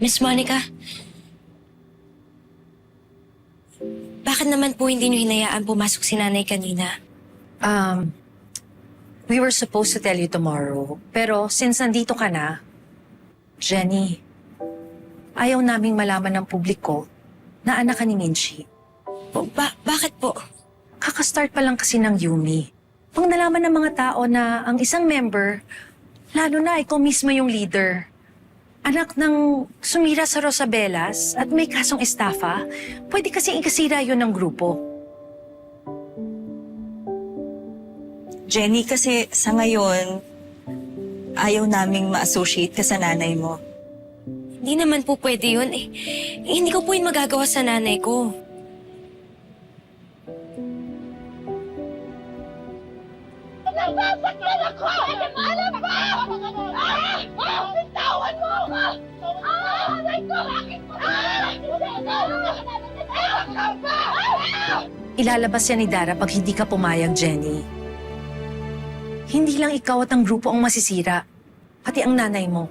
Miss Monica, bakit naman po hindi niyo hinayaan pumasok si nanay kanina? We were supposed to tell you tomorrow. Pero since nandito ka na, Jenny, ayaw naming malaman ng publiko na anak ka ni Minchi. Bakit po? Kakastart pa lang kasi ng Yumi. Pang nalaman ng mga tao na ang isang member, lalo na ikaw mismo yung leader, anak ng sumira sa Rosabelas at may kasong estafa, pwede kasi ikasira yun ng grupo. Jenny, kasi sa ngayon, ayaw naming ma-associate ka sa nanay mo. Hindi naman po pwede yun. Hindi ko po yun magagawa sa nanay ko. Nasasaktan ako! Alam ba? Bitawan mo ako! Aray ko! Bakit mo? Ka ba? Ilalabas yan ni Dara pag hindi ka pumayag, Jenny. Hindi lang ikaw at ang grupo ang masisira, pati ang nanay mo.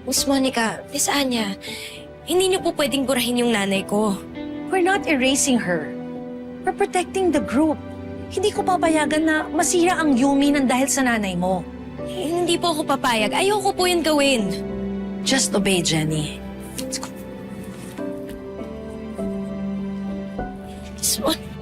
Miss Monica, Miss Anya, hindi niyo po pwedeng burahin yung nanay ko. We're not erasing her. We're protecting the group. Hindi ko papayagan na masira ang Yumi ng dahil sa nanay mo. Hindi po ako papayag. Ayoko po yun gawin. Just obey, Jenny. Miss Monica.